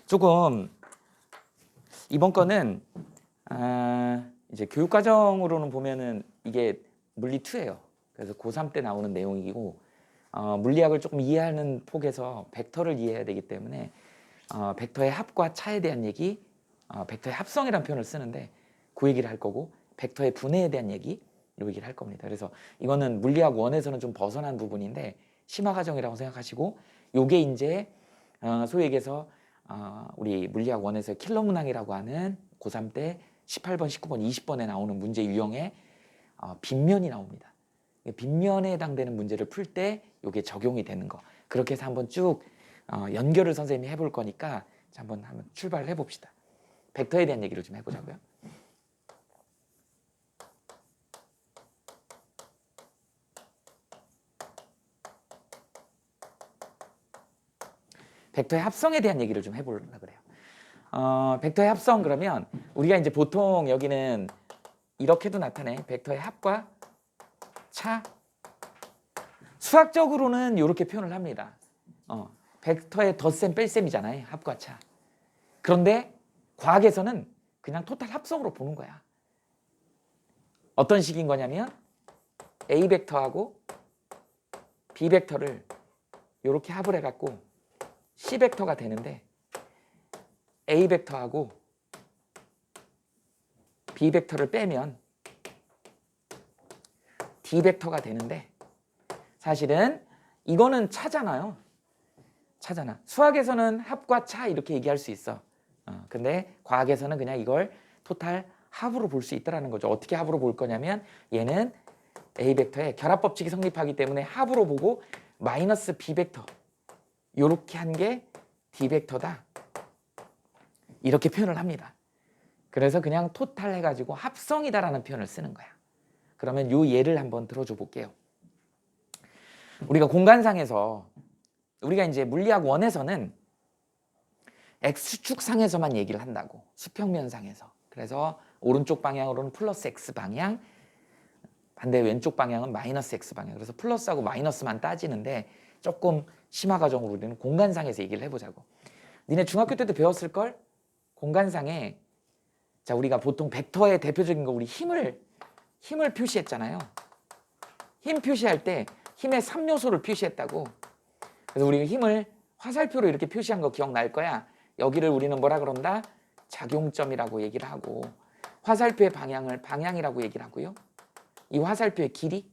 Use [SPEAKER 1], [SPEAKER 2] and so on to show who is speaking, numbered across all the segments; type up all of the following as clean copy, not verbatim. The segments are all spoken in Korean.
[SPEAKER 1] 조금 이번 거는 이제 교육과정으로는 보면은 이게 물리 2예요. 그래서 고3 때 나오는 내용이고 물리학을 조금 이해하는 폭에서 벡터를 이해해야 되기 때문에 벡터의 합과 차에 대한 얘기, 벡터의 합성이라는 표현을 쓰는데 그 얘기를 할 거고 벡터의 분해에 대한 얘기, 이 얘기를 할 겁니다. 그래서 이거는 물리학 1에서는 좀 벗어난 부분인데 심화과정이라고 생각하시고 요게 이제 소위 얘기해서 우리 물리학 1에서 킬러 문항이라고 하는 고3 때 18번, 19번, 20번에 나오는 문제 유형에 빗면이 나옵니다. 빗면에 해당되는 문제를 풀 때 이게 적용이 되는 거. 그렇게 해서 한번 쭉 연결을 선생님이 해볼 거니까 한번 출발을 해봅시다. 벡터에 대한 얘기를 좀 해보자고요. 벡터의 합성에 대한 얘기를 좀 해보려고 그래요. 벡터의 합성 그러면 우리가 이제 보통 여기는 이렇게도 나타내. 벡터의 합과 차. 수학적으로는 이렇게 표현을 합니다. 벡터의 덧셈 뺄셈이잖아요. 합과 차. 그런데 과학에서는 그냥 토탈 합성으로 보는 거야. 어떤 식인 거냐면 A 벡터하고 B 벡터를 이렇게 합을 해갖고 C 벡터가 되는데 A 벡터하고 B 벡터를 빼면 D 벡터가 되는데 사실은 이거는 차잖아요. 차잖아. 수학에서는 합과 차 이렇게 얘기할 수 있어. 근데 과학에서는 그냥 이걸 토탈 합으로 볼 수 있다는 거죠. 어떻게 합으로 볼 거냐면 얘는 A 벡터의 결합 법칙이 성립하기 때문에 합으로 보고 마이너스 B 벡터 이렇게 한 게 D 벡터다. 이렇게 표현을 합니다. 그래서 그냥 토탈 해가지고 합성이다라는 표현을 쓰는 거야. 그러면 이 예를 한번 들어줘 볼게요. 우리가 공간상에서 우리가 이제 물리학 1에서는 X축상에서만 얘기를 한다고. 수평면상에서. 그래서 오른쪽 방향으로는 플러스 X 방향, 반대 왼쪽 방향은 마이너스 X 방향. 그래서 플러스하고 마이너스만 따지는데 조금 심화 과정으로 우리는 공간상에서 얘기를 해보자고. 니네 중학교 때도 배웠을걸? 공간상에 자 우리가 보통 벡터의 대표적인 거 우리 힘을 표시했잖아요. 힘 표시할 때 힘의 3요소를 표시했다고. 그래서 우리 힘을 화살표로 이렇게 표시한 거 기억날 거야. 여기를 우리는 뭐라 그런다? 작용점이라고 얘기를 하고 화살표의 방향을 방향이라고 얘기를 하고요. 이 화살표의 길이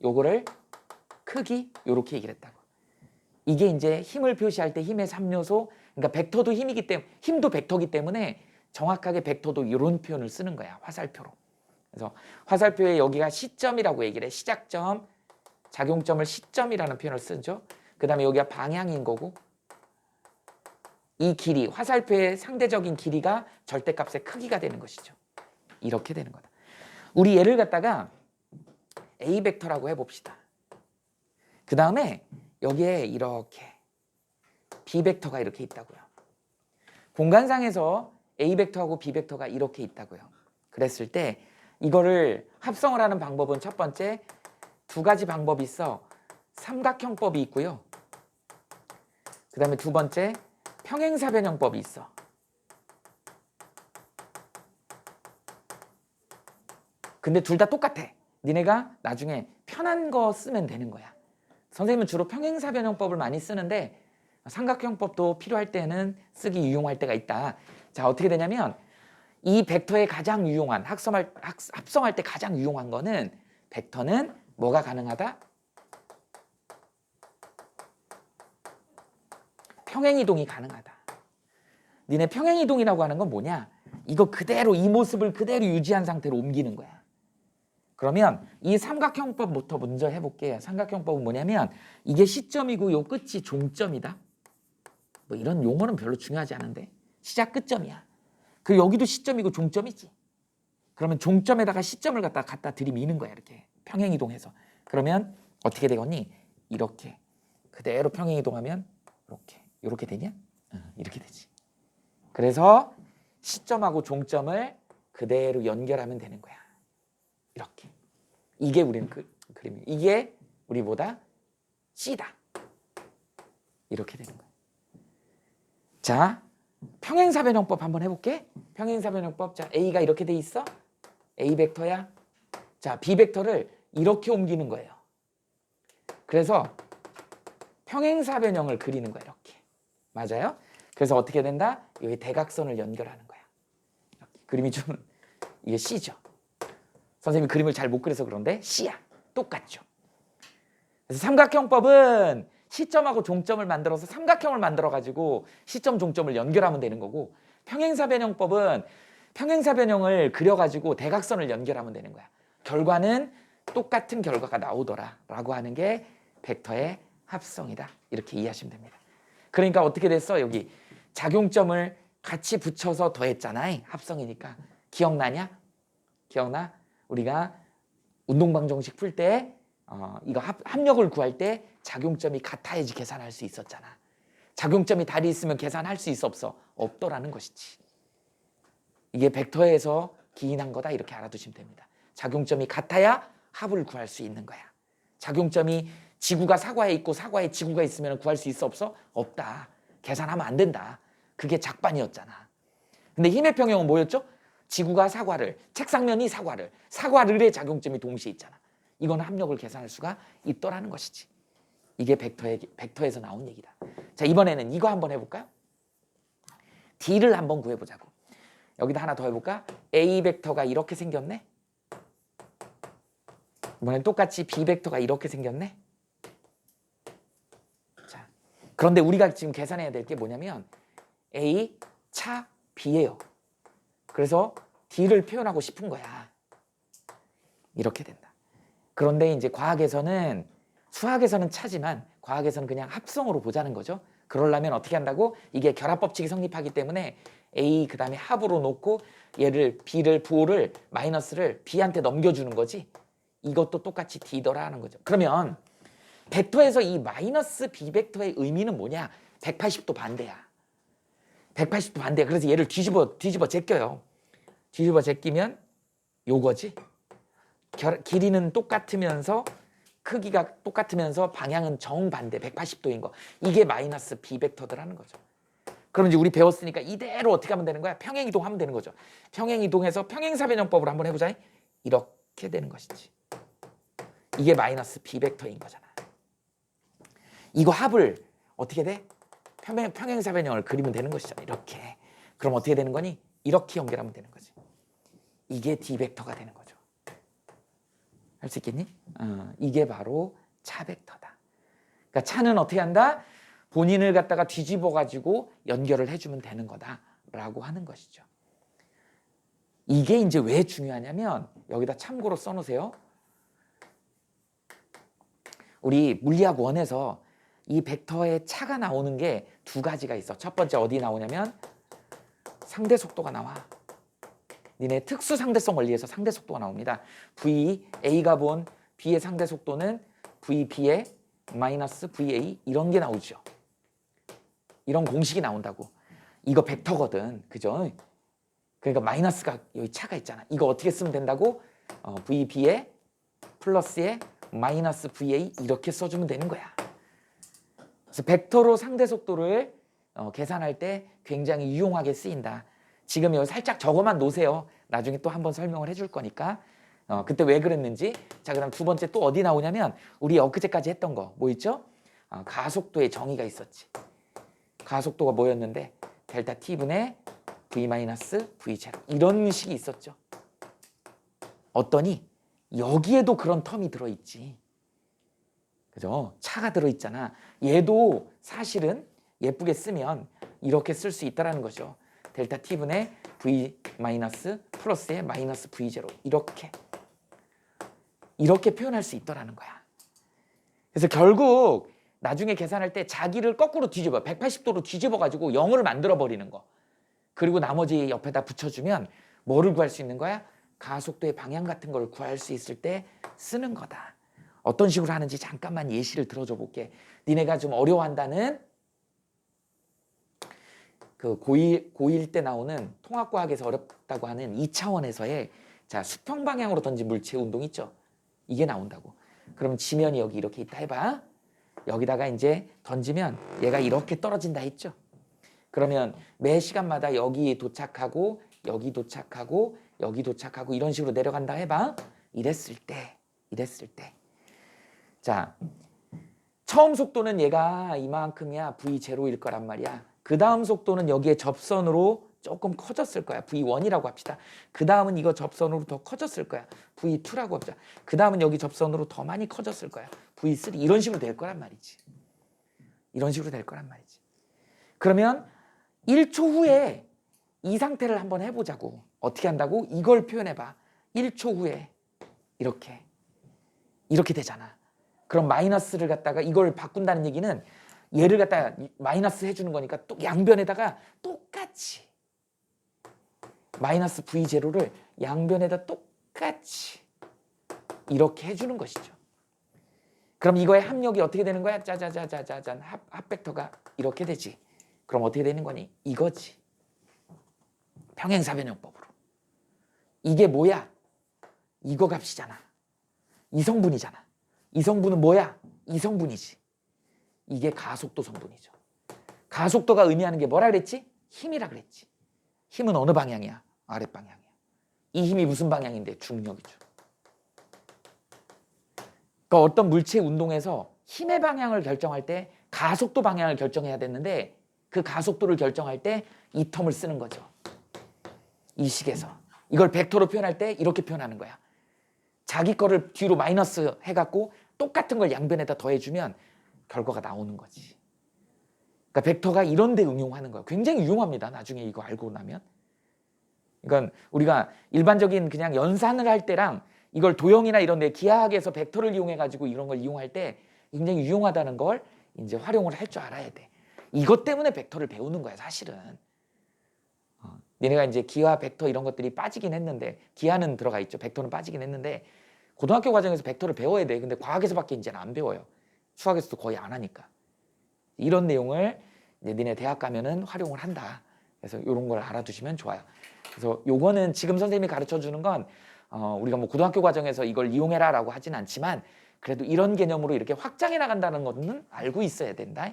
[SPEAKER 1] 요거를 크기 요렇게 얘기를 했다고. 이게 이제 힘을 표시할 때 힘의 3요소 그러니까 벡터도 힘이기 때문에 힘도 벡터기 때문에 정확하게 벡터도 이런 표현을 쓰는 거야. 화살표로. 그래서 화살표에 여기가 시점이라고 얘기를 해. 시작점, 작용점을 시점이라는 표현을 쓰죠. 그 다음에 여기가 방향인 거고 이 길이, 화살표의 상대적인 길이가 절대값의 크기가 되는 것이죠. 이렇게 되는 거다. 우리 얘를 갖다가 A 벡터라고 해봅시다. 그 다음에 여기에 이렇게 B 벡터가 이렇게 있다고요. 공간상에서 A 벡터하고 B 벡터가 이렇게 있다고요. 그랬을 때 이거를 합성을 하는 방법은 첫 번째 두 가지 방법이 있어. 삼각형법이 있고요. 그 다음에 두 번째 평행사변형법이 있어. 근데 둘 다 똑같아. 니네가 나중에 편한 거 쓰면 되는 거야. 선생님은 주로 평행사변형법을 많이 쓰는데 삼각형법도 필요할 때는 쓰기 유용할 때가 있다. 자 어떻게 되냐면 이 벡터의 가장 유용한 합성할 때 가장 유용한 거는 벡터는 뭐가 가능하다? 평행이동이 가능하다. 니네 평행이동이라고 하는 건 뭐냐? 이거 그대로 이 모습을 그대로 유지한 상태로 옮기는 거야. 그러면 이 삼각형법부터 먼저 해볼게요. 삼각형법은 뭐냐면 이게 시점이고 요 끝이 종점이다. 뭐 이런 용어는 별로 중요하지 않은데 시작 끝점이야. 그 여기도 시점이고 종점이지. 그러면 종점에다가 시점을 갖다 들이미는 거야. 이렇게 평행이동해서. 그러면 어떻게 되겠니? 이렇게 그대로 평행이동하면 이렇게 되냐? 이렇게 되지. 그래서 시점하고 종점을 그대로 연결하면 되는 거야. 이렇게. 이게 우리는 그림이에요. 이게 우리보다 C다. 이렇게 되는 거야. 자, 평행사변형법 한번 해볼게. 평행사변형법. 자, A가 이렇게 돼 있어. A 벡터야. 자, B 벡터를 이렇게 옮기는 거예요. 그래서 평행사변형을 그리는 거야. 이렇게. 맞아요? 그래서 어떻게 된다? 여기 대각선을 연결하는 거야. 이렇게. 그림이 좀 이게 C죠. 선생님이 그림을 잘 못 그려서 그런데 C야. 똑같죠. 그래서 삼각형법은 시점하고 종점을 만들어서 삼각형을 만들어가지고 시점, 종점을 연결하면 되는 거고, 평행사변형법은 평행사변형을 그려가지고 대각선을 연결하면 되는 거야. 결과는 똑같은 결과가 나오더라 라고 하는 게 벡터의 합성이다. 이렇게 이해하시면 됩니다. 그러니까 어떻게 됐어? 여기 작용점을 같이 붙여서 더했잖아. 합성이니까. 기억나냐? 기억나? 우리가 운동방정식 풀 때 이거 합력을 구할 때 작용점이 같아야지 계산할 수 있었잖아. 작용점이 다리 있으면 계산할 수 있어 없어? 없더라는 것이지. 이게 벡터에서 기인한 거다 이렇게 알아두시면 됩니다. 작용점이 같아야 합을 구할 수 있는 거야. 작용점이 지구가 사과에 있고 사과에 지구가 있으면 구할 수 있어 없어? 없다. 계산하면 안 된다. 그게 작반이었잖아. 근데 힘의 평형은 뭐였죠? 지구가 사과를, 책상면이 사과를의 작용점이 동시에 있잖아. 이건 합력을 계산할 수가 있더라는 것이지. 이게 벡터에서 나온 얘기다. 자, 이번에는 이거 한번 해볼까요? D를 한번 구해보자고. 여기다 하나 더 해볼까? A 벡터가 이렇게 생겼네. 이번엔 똑같이 B 벡터가 이렇게 생겼네. 자, 그런데 우리가 지금 계산해야 될 게 뭐냐면 A 차 B예요. 그래서 D를 표현하고 싶은 거야. 이렇게 된다. 그런데 이제 과학에서는, 수학에서는 차지만 과학에서는 그냥 합성으로 보자는 거죠. 그러려면 어떻게 한다고? 이게 결합법칙이 성립하기 때문에 A 그 다음에 합으로 놓고 얘를 B를 부호를 마이너스를 B한테 넘겨주는 거지. 이것도 똑같이 D더라 하는 거죠. 그러면 벡터에서 이 마이너스 B 벡터의 의미는 뭐냐? 180도 반대야. 180도 반대야. 그래서 얘를 뒤집어 제껴요. 뒤집어 제끼면 요거지. 길이는 똑같으면서 크기가 똑같으면서 방향은 정반대 180도인 거. 이게 마이너스 B 벡터더라는 거죠. 그럼 이제 우리 배웠으니까 이대로 어떻게 하면 되는 거야? 평행이동하면 되는 거죠. 평행이동해서 평행사변형법으로 한번 해보자. 이렇게 되는 것이지. 이게 마이너스 B 벡터인 거잖아. 이거 합을 어떻게 돼? 평행사변형을 그리면 되는 것이잖아. 이렇게. 그럼 어떻게 되는 거니? 이렇게 연결하면 되는 거지. 이게 D 벡터가 되는 거죠. 할 수 있겠니? 이게 바로 차 벡터다. 그러니까 차는 어떻게 한다? 본인을 갖다가 뒤집어 가지고 연결을 해주면 되는 거다라고 하는 것이죠. 이게 이제 왜 중요하냐면 여기다 참고로 써놓으세요. 우리 물리학 1에서 이 벡터의 차가 나오는 게 두 가지가 있어. 첫 번째 어디 나오냐면 상대 속도가 나와. 니네 특수 상대성 원리에서 상대 속도가 나옵니다. A가 본 B의 상대 속도는 VB의 마이너스 VA 이런 게 나오죠. 이런 공식이 나온다고. 이거 벡터거든. 그죠? 그러니까 마이너스가 여기 차가 있잖아. 이거 어떻게 쓰면 된다고? VB의 플러스의 마이너스 VA 이렇게 써주면 되는 거야. 그래서 벡터로 상대 속도를 계산할 때 굉장히 유용하게 쓰인다. 지금 여기 살짝 적어만 놓으세요. 나중에 또 한번 설명을 해줄 거니까. 그때 왜 그랬는지. 자, 그다음 두 번째 또 어디 나오냐면 우리 엊그제까지 했던 거 뭐 있죠? 가속도의 정의가 있었지. 가속도가 뭐였는데 델타 T분의 V-V0 이런 식이 있었죠. 어떠니? 여기에도 그런 텀이 들어있지. 그죠? 차가 들어있잖아. 얘도 사실은 예쁘게 쓰면 이렇게 쓸 수 있다는 거죠. 델타 T분의 V 마이너스 플러스의 마이너스 V0 이렇게 표현할 수 있더라는 거야. 그래서 결국 나중에 계산할 때 자기를 거꾸로 뒤집어 180도로 뒤집어 가지고 0을 만들어 버리는 거. 그리고 나머지 옆에다 붙여주면 뭐를 구할 수 있는 거야? 가속도의 방향 같은 걸 구할 수 있을 때 쓰는 거다. 어떤 식으로 하는지 잠깐만 예시를 들어줘 볼게. 니네가 좀 어려워한다는 그 고1 때 나오는 통합과학에서 어렵다고 하는 2차원에서의 자, 수평 방향으로 던진 물체 운동 있죠? 이게 나온다고. 그럼 지면이 여기 이렇게 있다 해봐. 여기다가 이제 던지면 얘가 이렇게 떨어진다 했죠? 그러면 매 시간마다 여기 도착하고 여기 도착하고 여기 도착하고 이런 식으로 내려간다 해봐. 이랬을 때 자, 처음 속도는 얘가 이만큼이야. V0일 거란 말이야. 그 다음 속도는 여기에 접선으로 조금 커졌을 거야. V1이라고 합시다. 그 다음은 이거 접선으로 더 커졌을 거야. V2라고 합시다. 그 다음은 여기 접선으로 더 많이 커졌을 거야. V3 이런 식으로 될 거란 말이지. 이런 식으로 될 거란 말이지. 그러면 1초 후에 이 상태를 한번 해보자고. 어떻게 한다고? 이걸 표현해봐. 1초 후에 이렇게 되잖아. 그럼 마이너스를 갖다가 이걸 바꾼다는 얘기는 얘를 갖다가 마이너스 해주는 거니까 또 양변에다가 똑같이 마이너스 V0를 양변에다 똑같이 이렇게 해주는 것이죠. 그럼 이거의 합력이 어떻게 되는 거야? 짜자자자자잔 합벡터가 이렇게 되지. 그럼 어떻게 되는 거니? 이거지. 평행사변형법으로. 이게 뭐야? 이거 값이잖아. 이성분이잖아. 이성분은 뭐야? 이성분이지. 이게 가속도 성분이죠. 가속도가 의미하는 게 뭐라 그랬지? 힘이라 그랬지. 힘은 어느 방향이야? 아랫방향이야. 이 힘이 무슨 방향인데? 중력이죠. 그러니까 어떤 물체 운동에서 힘의 방향을 결정할 때 가속도 방향을 결정해야 됐는데 그 가속도를 결정할 때 이 텀을 쓰는 거죠. 이 식에서. 이걸 벡터로 표현할 때 이렇게 표현하는 거야. 자기 거를 뒤로 마이너스 해갖고 똑같은 걸 양변에다 더해주면 결과가 나오는 거지. 그러니까 벡터가 이런 데 응용하는 거야. 굉장히 유용합니다. 나중에 이거 알고 나면. 그러니까 우리가 일반적인 그냥 연산을 할 때랑 이걸 도형이나 이런 데 기하학에서 벡터를 이용해가지고 이런 걸 이용할 때 굉장히 유용하다는 걸 이제 활용을 할 줄 알아야 돼. 이것 때문에 벡터를 배우는 거야, 사실은. 니네가 이제 기하, 벡터 이런 것들이 빠지긴 했는데 기하는 들어가 있죠. 벡터는 빠지긴 했는데 고등학교 과정에서 벡터를 배워야 돼. 근데 과학에서밖에 이제는 안 배워요. 수학에서도 거의 안 하니까. 이런 내용을 이제 니네 대학 가면은 활용을 한다. 그래서 이런 걸 알아두시면 좋아요. 그래서 요거는 지금 선생님이 가르쳐 주는 건 우리가 뭐 고등학교 과정에서 이걸 이용해라 라고 하진 않지만 그래도 이런 개념으로 이렇게 확장해 나간다는 것은 알고 있어야 된다.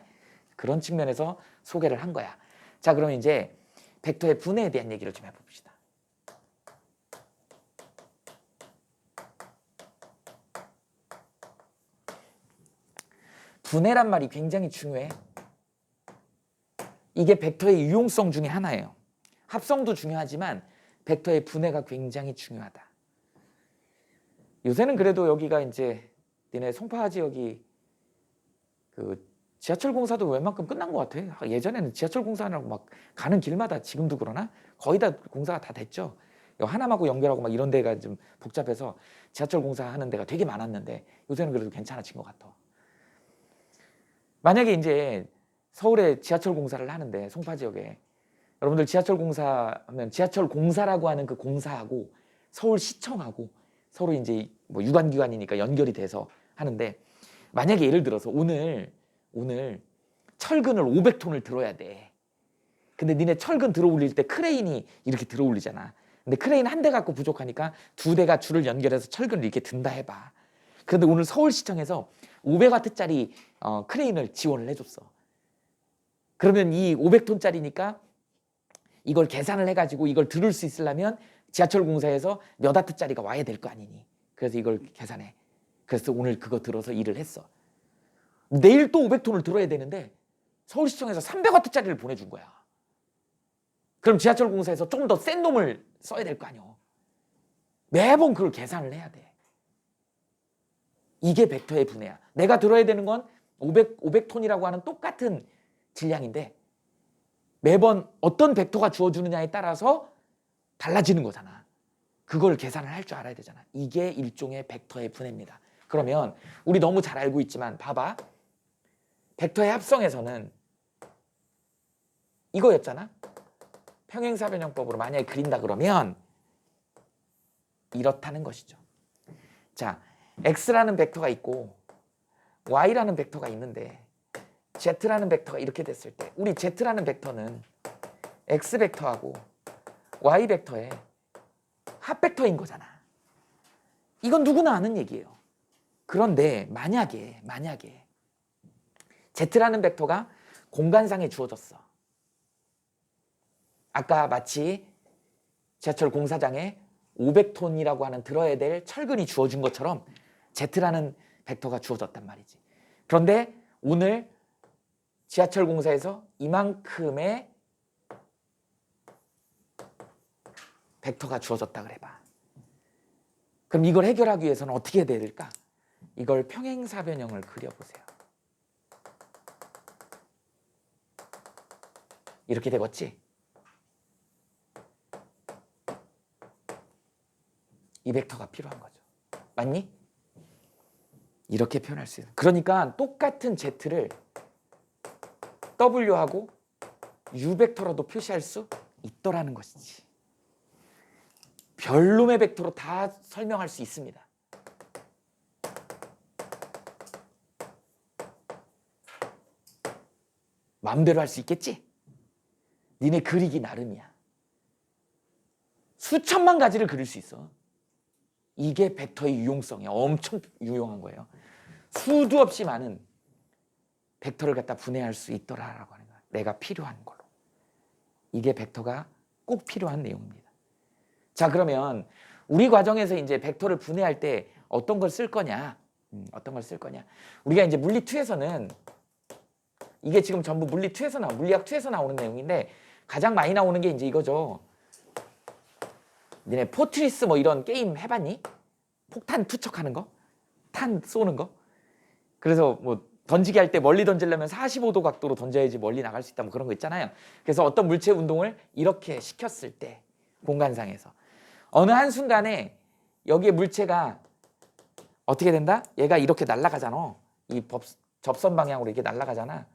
[SPEAKER 1] 그런 측면에서 소개를 한 거야. 자, 그럼 이제 벡터의 분해에 대한 얘기를 좀 해봅시다. 분해란 말이 굉장히 중요해. 이게 벡터의 유용성 중에 하나예요. 합성도 중요하지만 벡터의 분해가 굉장히 중요하다. 요새는 그래도 여기가 이제 니네 송파 지역이 그 지하철 공사도 웬만큼 끝난 것 같아. 예전에는 지하철 공사하느라고 막 가는 길마다 지금도 그러나 거의 다 공사가 다 됐죠. 하남하고 연결하고 막 이런 데가 좀 복잡해서 지하철 공사하는 데가 되게 많았는데 요새는 그래도 괜찮아진 것 같아. 만약에 이제 서울에 지하철 공사를 하는데 송파 지역에 여러분들 지하철 공사하면 지하철 공사라고 하는 그 공사하고 서울시청하고 서로 이제 뭐 유관기관이니까 연결이 돼서 하는데 만약에 예를 들어서 오늘 철근을 500톤을 들어야 돼. 근데 니네 철근 들어 올릴 때 크레인이 이렇게 들어 올리잖아. 근데 크레인 한 대 갖고 부족하니까 두 대가 줄을 연결해서 철근을 이렇게 든다 해봐. 그런데 오늘 서울시청에서 500와트짜리 크레인을 지원을 해줬어. 그러면 이 500톤짜리니까 이걸 계산을 해가지고 이걸 들을 수 있으려면 지하철 공사에서 몇 와트짜리가 와야 될 거 아니니. 그래서 이걸 계산해. 그래서 오늘 그거 들어서 일을 했어. 내일 또 500톤을 들어야 되는데 서울시청에서 300와트짜리를 보내준 거야. 그럼 지하철 공사에서 조금 더 센 놈을 써야 될 거 아니야. 매번 그걸 계산을 해야 돼. 이게 벡터의 분해야. 내가 들어야 되는 건 500톤이라고 하는 똑같은 질량인데 매번 어떤 벡터가 주어주느냐에 따라서 달라지는 거잖아. 그걸 계산을 할 줄 알아야 되잖아. 이게 일종의 벡터의 분해입니다. 그러면 우리 너무 잘 알고 있지만 봐봐. 벡터의 합성에서는 이거였잖아. 평행사변형법으로 만약에 그린다 그러면 이렇다는 것이죠. 자, X라는 벡터가 있고 Y라는 벡터가 있는데 Z라는 벡터가 이렇게 됐을 때 우리 Z라는 벡터는 x 벡터하고 y 벡터의 합 벡터인 거잖아. 이건 누구나 아는 얘기예요. 그런데 만약에 z라는 벡터가 공간상에 주어졌어. 아까 마치 지하철 공사장에 500톤이라고 하는 들어야 될 철근이 주어진 것처럼 z라는 벡터가 주어졌단 말이지. 그런데 오늘 지하철 공사에서 이만큼의 벡터가 주어졌다 그래봐. 그럼 이걸 해결하기 위해서는 어떻게 해야 될까? 이걸 평행사변형을 그려보세요. 이렇게 되겠지? 이 벡터가 필요한 거죠. 맞니? 이렇게 표현할 수 있어요. 그러니까 똑같은 z를 w하고 u 벡터로도 표시할 수 있더라는 것이지. 별놈의 벡터로 다 설명할 수 있습니다. 마음대로 할 수 있겠지? 니네 그리기 나름이야. 수천만 가지를 그릴 수 있어. 이게 벡터의 유용성이야. 엄청 유용한 거예요. 수도 없이 많은 벡터를 갖다 분해할 수 있더라라고 하는 거야. 내가 필요한 걸로. 이게 벡터가 꼭 필요한 내용입니다. 자, 그러면 우리 과정에서 이제 벡터를 분해할 때 어떤 걸 쓸 거냐? 어떤 걸 쓸 거냐? 우리가 이제 물리2에서는 이게 지금 전부 물리2에서 물리학 2에서 나오는 내용인데 가장 많이 나오는 게 이제 이거죠. 니네 포트리스 뭐 이런 게임 해봤니? 폭탄 투척하는 거? 탄 쏘는 거? 그래서 뭐 던지기 할 때 멀리 던지려면 45도 각도로 던져야지 멀리 나갈 수 있다 뭐 그런 거 있잖아요. 그래서 어떤 물체 운동을 이렇게 시켰을 때 공간상에서 어느 한순간에 여기에 물체가 어떻게 된다? 얘가 이렇게 날아가잖아. 이 접선 방향으로 이렇게 날아가잖아.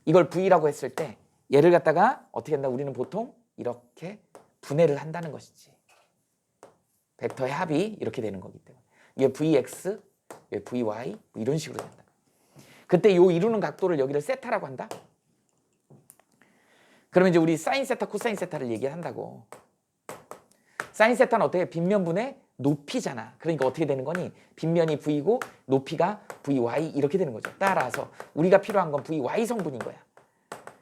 [SPEAKER 1] 이걸 V라고 했을 때 얘를 갖다가 어떻게 한다? 우리는 보통 이렇게 분해를 한다는 것이지. 벡터의 합이 이렇게 되는 거기 때문에. 이게 Vx, 이게 Vy 뭐 이런 식으로 된다. 그때 요 이루는 각도를 여기를 세타라고 한다. 그러면 이제 우리 사인 세타, 코사인 세타를 얘기한다고. 사인 세타는 어떻게? 빗면분의 높이잖아. 그러니까 어떻게 되는 거니? 빗면이 V고 높이가 Vy 이렇게 되는 거죠. 따라서 우리가 필요한 건 Vy 성분인 거야.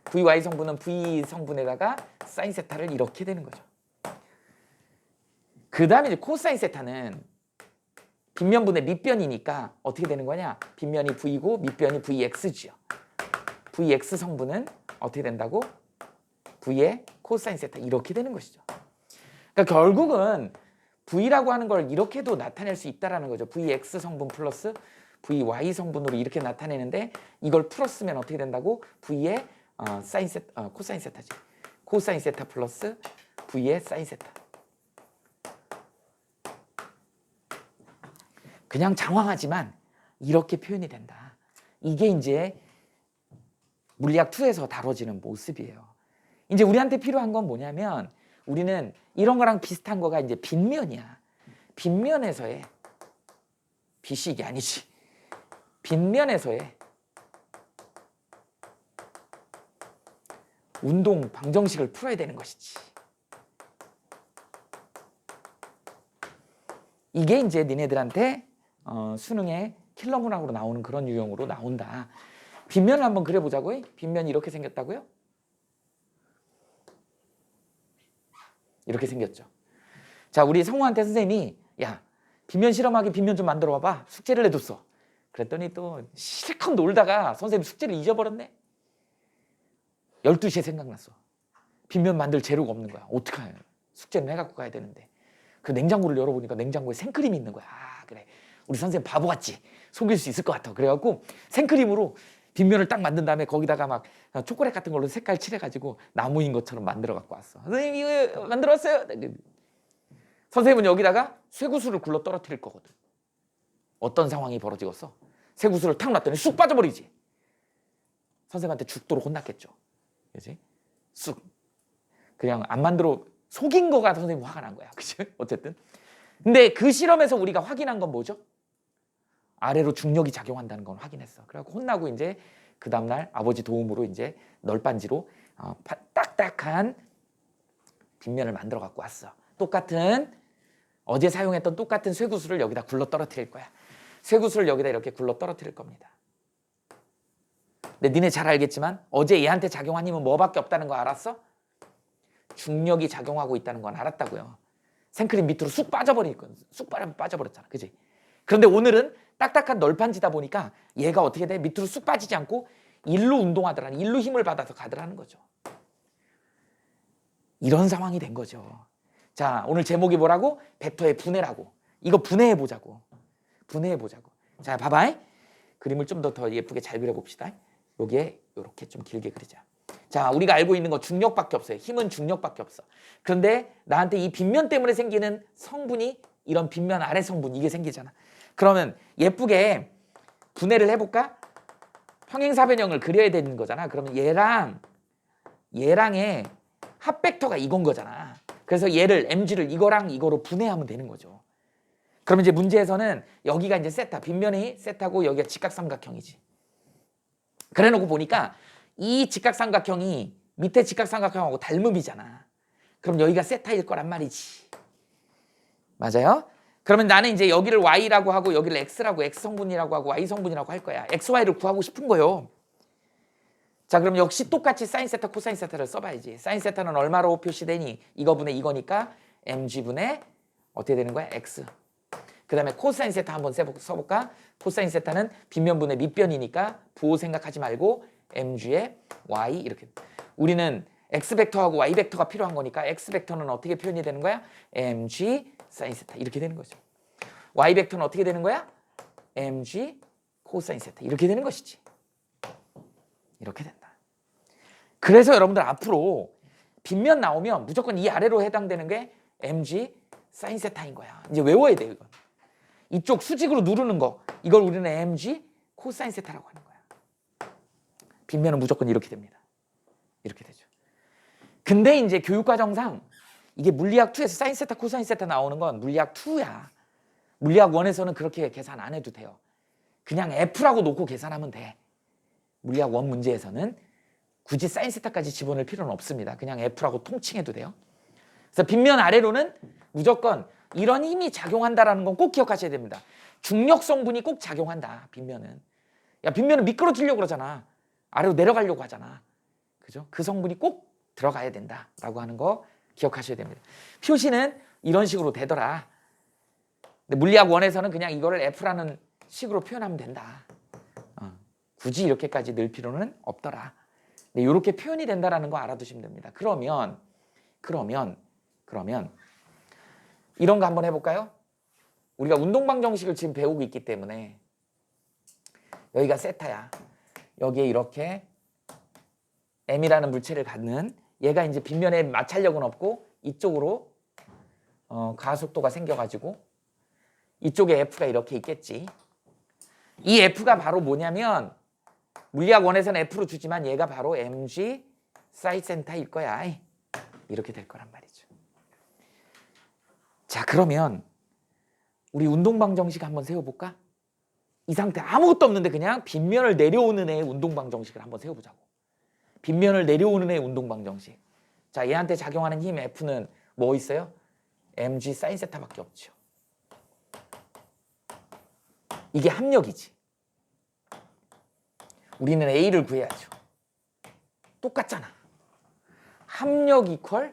[SPEAKER 1] Vy 성분은 V 성분에다가 사인 세타를 이렇게 되는 거죠. 그 다음에 이제 코사인 세타는 빗면분의 밑변이니까 어떻게 되는 거냐? 빗면이 V고 밑변이 Vx죠. Vx 성분은 어떻게 된다고? V의 코사인 세타 이렇게 되는 것이죠. 그러니까 결국은 V라고 하는 걸 이렇게도 나타낼 수 있다라는 거죠. Vx 성분 플러스 Vy 성분으로 이렇게 나타내는데 이걸 풀었으면 어떻게 된다고? V의 사인 세타, 코사인 세타지. 코사인 세타 플러스 V의 사인 세타. 그냥 장황하지만 이렇게 표현이 된다. 이게 이제 물리학 2에서 다뤄지는 모습이에요. 이제 우리한테 필요한 건 뭐냐면 우리는 이런 거랑 비슷한 거가 이제 빗면이야. 빗면에서의 빛이 이게 아니지. 빗면에서의 운동 방정식을 풀어야 되는 것이지. 이게 이제 니네들한테 수능에 킬러 문항으로 나오는 그런 유형으로 나온다. 빗면을 한번 그려보자고요. 빗면이 이렇게 생겼다고요? 이렇게 생겼죠. 자, 우리 성우한테 선생님이 야, 빗면 실험하기 빗면 좀 만들어 봐봐. 숙제를 내줬어. 그랬더니 또 실컷 놀다가 선생님 숙제를 잊어버렸네. 12시에 생각났어. 빗면 만들 재료가 없는 거야. 어떡해. 숙제는 해갖고 가야 되는데. 그 냉장고를 열어보니까 냉장고에 생크림이 있는 거야. 아, 그래. 우리 선생님 바보 같지? 속일 수 있을 것 같아. 그래갖고 생크림으로 빗면을 딱 만든 다음에 거기다가 막 초콜릿 같은 걸로 색깔 칠해가지고 나무인 것처럼 만들어 갖고 왔어. 선생님 이거 만들어 왔어요. 선생님은 여기다가 쇠구슬을 굴러 떨어뜨릴 거거든. 어떤 상황이 벌어지겠어? 쇠구슬을 탁 놨더니 쑥 빠져버리지. 선생님한테 죽도록 혼났겠죠. 그지? 쑥. 그냥 안 만들어 속인 거가 선생님 화가 난 거야. 그치? 어쨌든. 근데 그 실험에서 우리가 확인한 건 뭐죠? 아래로 중력이 작용한다는 건 확인했어. 그래갖고 혼나고 이제 그 다음날 아버지 도움으로 이제 널빤지로 딱딱한 빗면을 만들어 갖고 왔어. 똑같은 어제 사용했던 똑같은 쇠구슬을 여기다 굴러 떨어뜨릴 거야. 쇠구슬을 여기다 이렇게 굴러 떨어뜨릴 겁니다. 근데 니네 잘 알겠지만 어제 얘한테 작용한 힘은 뭐밖에 없다는 거 알았어? 중력이 작용하고 있다는 건 알았다고요. 생크림 밑으로 쑥 빠져버리니까 쑥 빠져버렸잖아. 그지? 그런데 오늘은 딱딱한 널판지다 보니까 얘가 어떻게 돼? 밑으로 쑥 빠지지 않고 일로 운동하더라는, 일로 힘을 받아서 가더라는 거죠. 이런 상황이 된 거죠. 자, 오늘 제목이 뭐라고? 벡터의 분해라고. 이거 분해해보자고. 분해해보자고. 자, 봐봐. 그림을 좀 더 예쁘게 잘 그려봅시다. 여기에 이렇게 좀 길게 그리자. 자, 우리가 알고 있는 거 중력밖에 없어요. 힘은 중력밖에 없어. 그런데 나한테 이 빗면 때문에 생기는 성분이 이런 빗면 아래 성분 이게 생기잖아. 그러면 예쁘게 분해를 해볼까? 평행사변형을 그려야 되는 거잖아. 그러면 얘랑의 합벡터가 이건 거잖아. 그래서 얘를 mg를 이거랑 이거로 분해하면 되는 거죠. 그러면 이제 문제에서는 여기가 이제 세타, 빗면이 세타고 여기가 직각삼각형이지. 그래놓고 보니까 이 직각삼각형이 밑에 직각삼각형하고 닮음이잖아. 그럼 여기가 세타일 거란 말이지. 맞아요? 그러면 나는 이제 여기를 y라고 하고 여기를 x라고, x 성분이라고 하고 y 성분이라고 할 거야. x, y를 구하고 싶은 거요. 자, 그럼 역시 똑같이 사인 세타, 코사인 세타를 써봐야지. 사인 세타는 얼마로 표시되니? 이거분의 이거니까 mg분의 어떻게 되는 거야? x. 그 다음에 코사인 세타 한번 써볼까? 코사인 세타는 빗면분의 밑변이니까 부호 생각하지 말고 mg의 y 이렇게. 우리는 x벡터하고 y벡터가 필요한 거니까 x벡터는 어떻게 표현이 되는 거야? mg 사인 세타 이렇게 되는 거죠. y벡터는 어떻게 되는 거야? mg 코사인 세타 이렇게 되는 것이지. 이렇게 된다. 그래서 여러분들 앞으로 빗면 나오면 무조건 이 아래로 해당되는 게 mg 사인 세타인 거야. 이제 외워야 돼요. 이건. 이쪽 수직으로 누르는 거 이걸 우리는 mg 코사인 세타라고 하는 거야. 빗면은 무조건 이렇게 됩니다. 이렇게 되죠. 근데 이제 교육과정상 이게 물리학 2에서 사인 세타 코사인 세타 나오는 건 물리학 2야. 물리학 1에서는 그렇게 계산 안 해도 돼요. 그냥 F라고 놓고 계산하면 돼. 물리학 1 문제에서는 굳이 사인 세타까지 집어넣을 필요는 없습니다. 그냥 F라고 통칭해도 돼요. 그래서 빗면 아래로는 무조건 이런 힘이 작용한다라는 건 꼭 기억하셔야 됩니다. 중력 성분이 꼭 작용한다. 빗면은. 야, 빗면은 미끄러지려고 그러잖아. 아래로 내려가려고 하잖아. 그죠? 그 성분이 꼭 들어가야 된다라고 하는 거 기억하셔야 됩니다. 표시는 이런 식으로 되더라. 근데 물리학 1에서는 그냥 이거를 F라는 식으로 표현하면 된다. 굳이 이렇게까지 넣을 필요는 없더라. 근데 이렇게 표현이 된다라는 거 알아두시면 됩니다. 그러면 이런 거 한번 해볼까요? 우리가 운동방 정식을 지금 배우고 있기 때문에 여기가 세타야. 여기에 이렇게 m이라는 물체를 갖는 얘가 이제 빗면에 마찰력은 없고 이쪽으로 가속도가 생겨가지고 이쪽에 F가 이렇게 있겠지. 이 F가 바로 뭐냐면 물리학 1에서는 F로 주지만 얘가 바로 mg 사인 세타일 거야. 이렇게 될 거란 말이죠. 자, 그러면 우리 운동방 정식 한번 세워볼까? 이 상태 아무것도 없는데 그냥 빗면을 내려오는 애의 운동방 정식을 한번 세워보자고. 빗면을 내려오는 애의 운동방 정식. 자, 얘한테 작용하는 힘 F는 뭐 있어요? mg 사인 세타밖에 없죠. 이게 합력이지. 우리는 A를 구해야죠. 똑같잖아. 합력 이퀄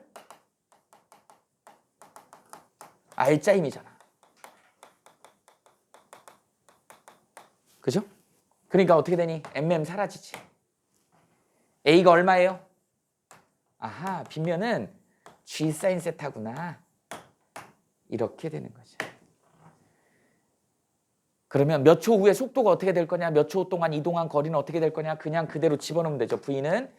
[SPEAKER 1] R자 힘이잖아. 그죠? 그러니까 어떻게 되니? MM 사라지지. A가 얼마예요? 아하, 빗면은 G 사인 세타구나. 이렇게 되는 거죠. 그러면 몇 초 후에 속도가 어떻게 될 거냐? 몇 초 동안 이동한 거리는 어떻게 될 거냐? 그냥 그대로 집어넣으면 되죠. V는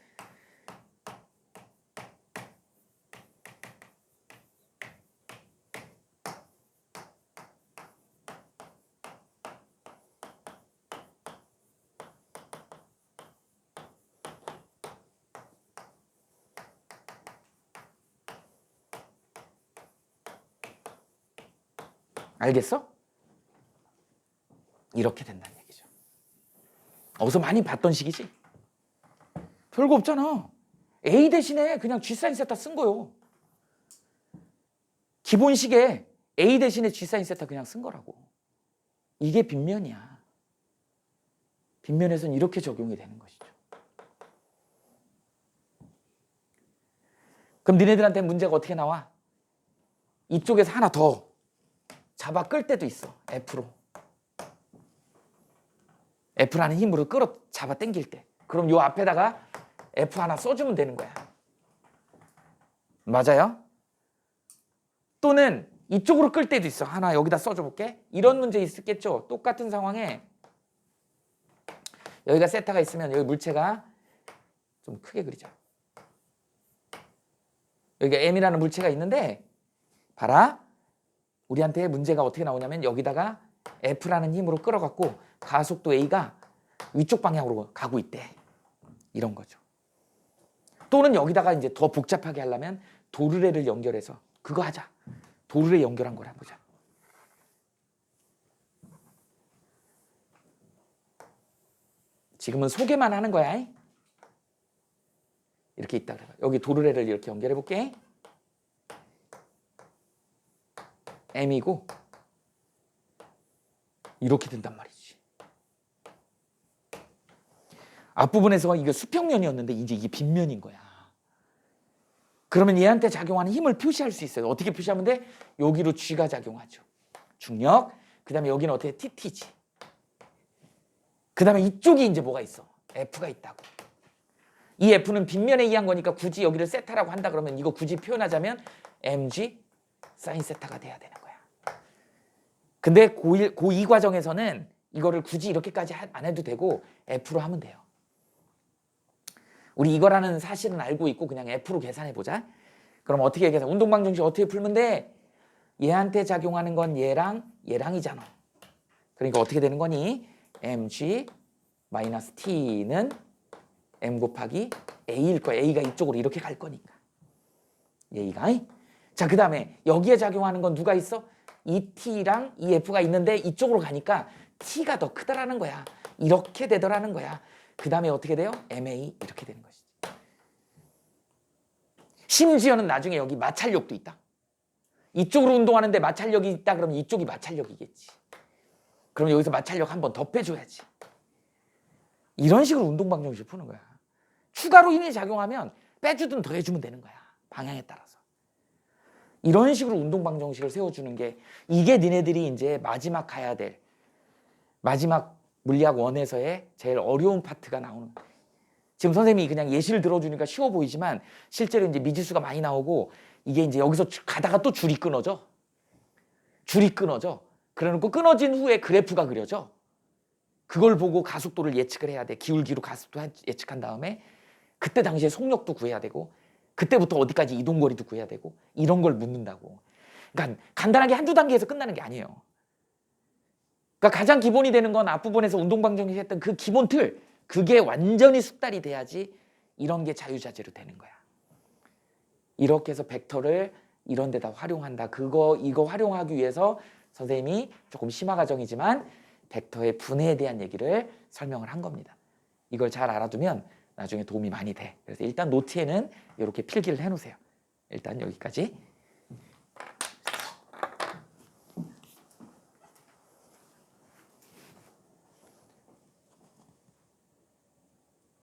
[SPEAKER 1] 알겠어? 이렇게 된다는 얘기죠. 어디서 많이 봤던 식이지? 별거 없잖아. A 대신에 그냥 G 사인 세타 쓴 거요. 기본식에 A 대신에 G 사인 세타 그냥 쓴 거라고. 이게 빗면이야. 빗면에서는 이렇게 적용이 되는 것이죠. 그럼 니네들한테 문제가 어떻게 나와? 이쪽에서 하나 더 잡아 끌 때도 있어. F로. F라는 힘으로 끌어 잡아 당길 때. 그럼 요 앞에다가 F 하나 써주면 되는 거야. 맞아요? 또는 이쪽으로 끌 때도 있어. 하나 여기다 써줘 볼게. 이런 문제 있었겠죠? 똑같은 상황에 여기가 세타가 있으면 여기 물체가 좀 크게 그리자. 여기가 M이라는 물체가 있는데 봐라. 우리한테 문제가 어떻게 나오냐면 여기다가 F라는 힘으로 끌어갖고 가속도 A가 위쪽 방향으로 가고 있대. 이런 거죠. 또는 여기다가 이제 더 복잡하게 하려면 도르래를 연결해서 그거 하자. 도르래 연결한 걸 해보자. 지금은 소개만 하는 거야. 이렇게 있다 그래. 여기 도르래를 이렇게 연결해 볼게. M이고 이렇게 된단 말이지. 앞부분에서 이게 수평면이었는데 이제 이게 빗면인 거야. 그러면 얘한테 작용하는 힘을 표시할 수 있어요. 어떻게 표시하면 돼? 여기로 G가 작용하죠. 중력. 그 다음에 여기는 어떻게 TT지. 그 다음에 이쪽이 이제 뭐가 있어? F가 있다고. 이 F는 빗면에 의한 거니까 굳이 여기를 세타라고 한다 그러면 이거 굳이 표현하자면 mg 사인 세타가 돼야 되는 거야. 근데 고2 과정에서는 이거를 굳이 이렇게까지 안 해도 되고 F로 하면 돼요. 우리 이거라는 사실은 알고 있고 그냥 F로 계산해 보자. 그럼 어떻게 계산? 운동방정식 어떻게 풀면 돼? 얘한테 작용하는 건 얘랑 얘랑이잖아. 그러니까 어떻게 되는 거니? mg 마이너스 t는 m 곱하기 a일 거야. a가 이쪽으로 이렇게 갈 거니까. 얘가. 자, 그 다음에 여기에 작용하는 건 누가 있어? 이 t랑 이 f가 있는데 이쪽으로 가니까 t가 더 크다라는 거야. 이렇게 되더라는 거야. 그 다음에 어떻게 돼요? ma 이렇게 되는 것이지. 심지어는 나중에 여기 마찰력도 있다. 이쪽으로 운동하는데 마찰력이 있다 그러면 이쪽이 마찰력이겠지. 그럼 여기서 마찰력 한 번 더 빼줘야지. 이런 식으로 운동방정식을 푸는 거야. 추가로 힘이 작용하면 빼주든 더해주면 되는 거야. 방향에 따라서. 이런 식으로 운동방정식을 세워주는 게 이게 니네들이 이제 마지막 가야 될 마지막 물리학 1에서의 제일 어려운 파트가 나오는 거야. 지금 선생님이 그냥 예시를 들어주니까 쉬워 보이지만 실제로 이제 미지수가 많이 나오고 이게 이제 여기서 가다가 또 줄이 끊어져. 줄이 끊어져. 그래놓고 끊어진 후에 그래프가 그려져. 그걸 보고 가속도를 예측을 해야 돼. 기울기로 가속도 예측한 다음에 그때 당시에 속력도 구해야 되고 그때부터 어디까지 이동거리도 구해야 되고 이런 걸 묻는다고. 그러니까 간단하게 한두 단계에서 끝나는 게 아니에요. 그러니까 가장 기본이 되는 건 앞부분에서 운동방정식 했던 그 기본 틀, 그게 완전히 숙달이 돼야지 이런 게 자유자재로 되는 거야. 이렇게 해서 벡터를 이런 데다 활용한다. 이거 활용하기 위해서 선생님이 조금 심화 과정이지만 벡터의 분해에 대한 얘기를 설명을 한 겁니다. 이걸 잘 알아두면 나중에 도움이 많이 돼. 그래서 일단 노트에는 이렇게 필기를 해놓으세요. 일단 여기까지.